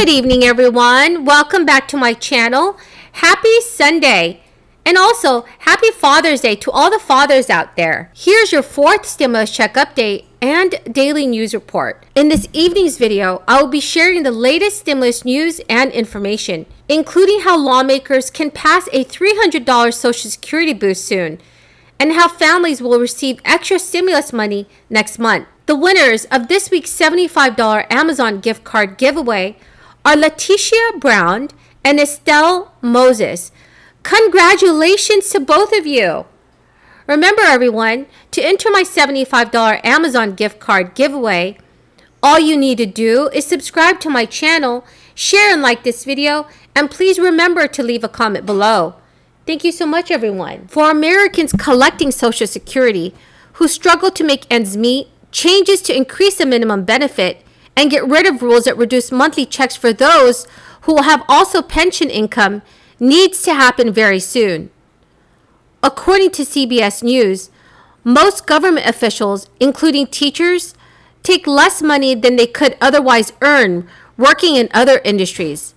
Good evening, everyone. Welcome back to my channel. Happy Sunday. And also, happy Father's Day to all the fathers out there. Here's your fourth stimulus check update and daily news report. In this evening's video, I will be sharing the latest stimulus news and information, including how lawmakers can pass a $300 Social Security boost soon, and how families will receive extra stimulus money next month. The winners of this week's $75 Amazon gift card giveaway are Letitia Brown and Estelle Moses. Congratulations to both of you. Remember, everyone, to enter my $75 Amazon gift card giveaway, all you need to do is subscribe to my channel, share and like this video, and please remember to leave a comment below. Thank you so much, everyone. For Americans collecting Social Security who struggle to make ends meet, changes to increase the minimum benefit and get rid of rules that reduce monthly checks for those who will have also pension income needs to happen very soon. According to CBS News, most government officials, including teachers, take less money than they could otherwise earn working in other industries.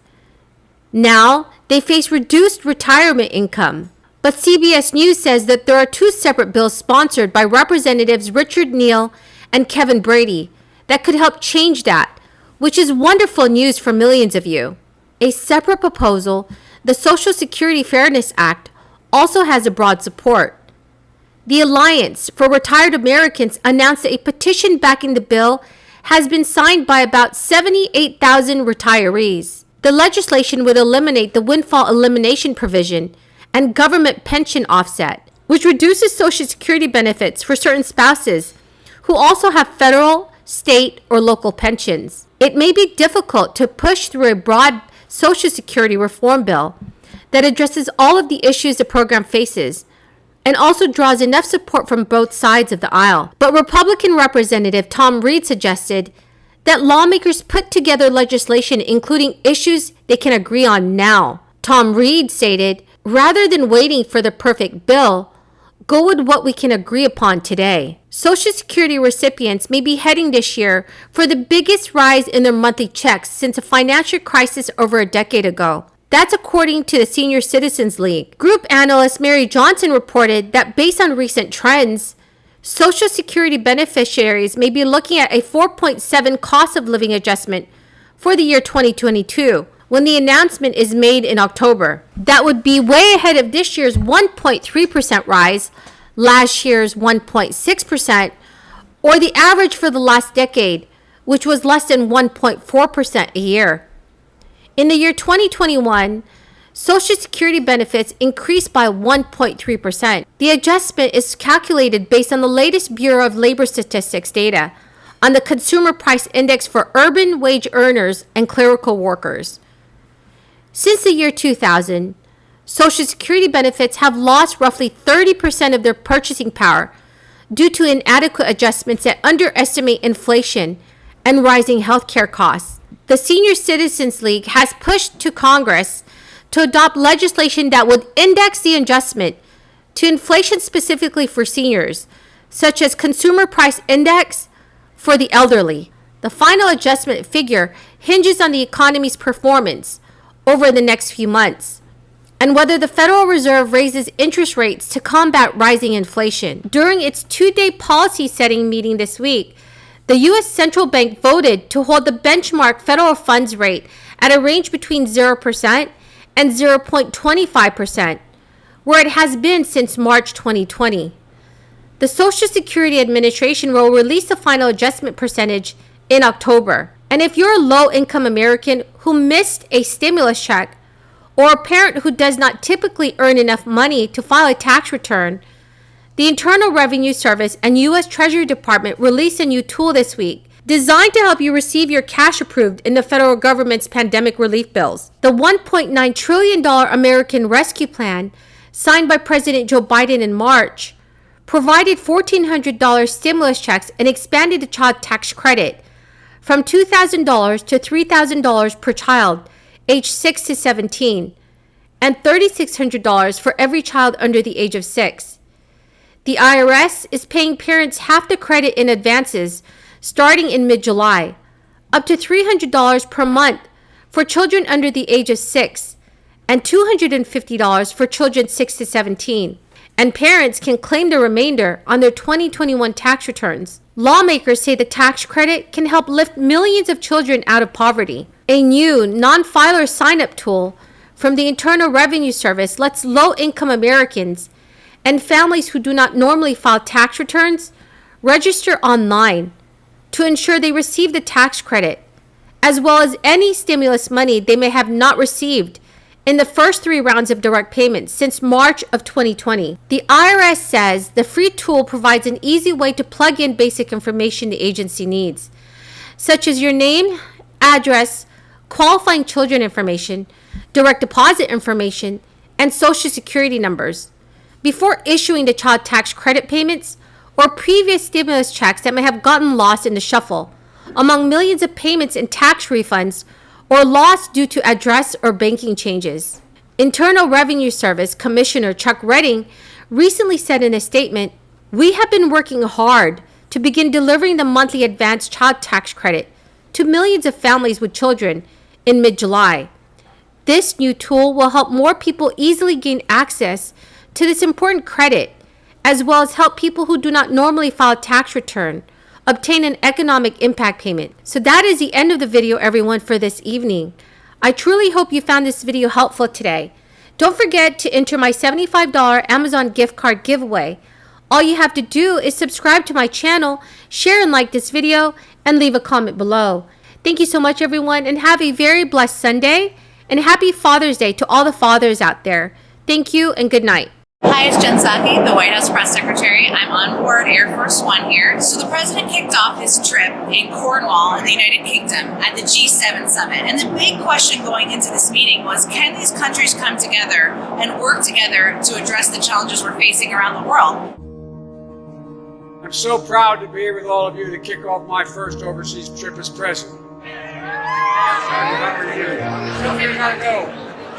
Now, they face reduced retirement income. But CBS News says that there are two separate bills sponsored by Representatives Richard Neal and Kevin Brady that could help change that, which is wonderful news for millions of you. A separate proposal, the Social Security Fairness Act, also has a broad support. The Alliance for Retired Americans announced that a petition backing the bill has been signed by about 78,000 retirees. The legislation would eliminate the windfall elimination provision and government pension offset, which reduces Social Security benefits for certain spouses who also have federal, state, or local pensions. It may be difficult to push through a broad Social Security reform bill that addresses all of the issues the program faces and also draws enough support from both sides of the aisle. But Republican Representative Tom Reed suggested that lawmakers put together legislation including issues they can agree on now. Tom Reed stated, "Rather than waiting for the perfect bill, go with what we can agree upon today." Social Security recipients may be heading this year for the biggest rise in their monthly checks since a financial crisis over a decade ago. That's according to the Senior Citizens League. Group analyst Mary Johnson reported that based on recent trends, Social Security beneficiaries may be looking at a 4.7 cost of living adjustment for the year 2022 when the announcement is made in October. That would be way ahead of this year's 1.3% rise, last year's 1.6%, or the average for the last decade, which was less than 1.4% a year. In the year 2021, Social Security benefits increased by 1.3%. The adjustment is calculated based on the latest Bureau of Labor Statistics data on the Consumer Price Index for urban wage earners and clerical workers. Since the year 2000, Social Security benefits have lost roughly 30% of their purchasing power due to inadequate adjustments that underestimate inflation and rising healthcare costs. The Senior Citizens League has pushed to Congress to adopt legislation that would index the adjustment to inflation specifically for seniors, such as Consumer Price Index for the elderly. The final adjustment figure hinges on the economy's performance over the next few months and whether the Federal Reserve raises interest rates to combat rising inflation. During its two-day policy setting meeting this week, the U.S. Central Bank voted to hold the benchmark federal funds rate at a range between 0% and 0.25%, where it has been since March 2020. The Social Security Administration will release the final adjustment percentage in October. And if you're a low-income American who missed a stimulus check, or a parent who does not typically earn enough money to file a tax return, the Internal Revenue Service and U.S. Treasury Department released a new tool this week designed to help you receive your cash approved in the federal government's pandemic relief bills. The $1.9 trillion American Rescue Plan, signed by President Joe Biden in March, provided $1,400 stimulus checks and expanded the child tax credit from $2,000 to $3,000 per child aged 6 to 17, and $3,600 for every child under the age of 6. The IRS is paying parents half the credit in advances starting in mid-July, up to $300 per month for children under the age of 6 and $250 for children 6 to 17. And parents can claim the remainder on their 2021 tax returns. Lawmakers say the tax credit can help lift millions of children out of poverty. A new non-filer sign-up tool from the Internal Revenue Service lets low-income Americans and families who do not normally file tax returns register online to ensure they receive the tax credit, as well as any stimulus money they may have not received in the first 3 rounds of direct payments since March of 2020. The IRS says the free tool provides an easy way to plug in basic information the agency needs, such as your name, address, qualifying children information, direct deposit information, and social security numbers, before issuing the child tax credit payments or previous stimulus checks that may have gotten lost in the shuffle among millions of payments and tax refunds or lost due to address or banking changes. Internal Revenue Service Commissioner Chuck Redding recently said in a statement, "We have been working hard to begin delivering the monthly advanced child tax credit to millions of families with children in mid-July. This new tool will help more people easily gain access to this important credit, as well as help people who do not normally file a tax return obtain an economic impact payment." So that is the end of the video, everyone, for this evening. I truly hope you found this video helpful today. Don't forget to enter my $75 Amazon gift card giveaway. All you have to do is subscribe to my channel, share and like this video, and leave a comment below. Thank you so much, everyone, and have a very blessed Sunday, and happy Father's Day to all the fathers out there. Thank you and good night. Hi, it's Jen Psaki, the White House Press Secretary. I'm on board Air Force One here. So the President kicked off his trip in Cornwall in the United Kingdom at the G7 summit. And the big question going into this meeting was, can these countries come together and work together to address the challenges we're facing around the world? I'm so proud to be here with all of you to kick off my first overseas trip as president. How are you? Tell me how to go.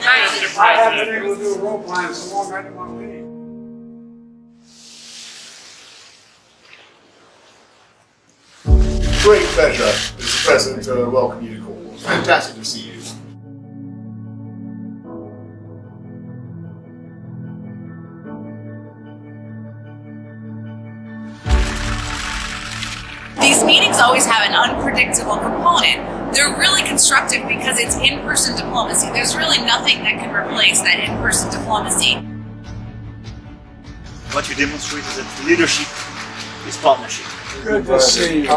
I haven't been able to do a role play in so long I didn't want to leave. Great pleasure, Mr. President, to welcome you to Cornwall. Fantastic to see you. These meetings always have an unpredictable component. They're really constructive because it's in-person diplomacy. There's really nothing that can replace that in-person diplomacy. What you demonstrate is that leadership is partnership. Good to see you.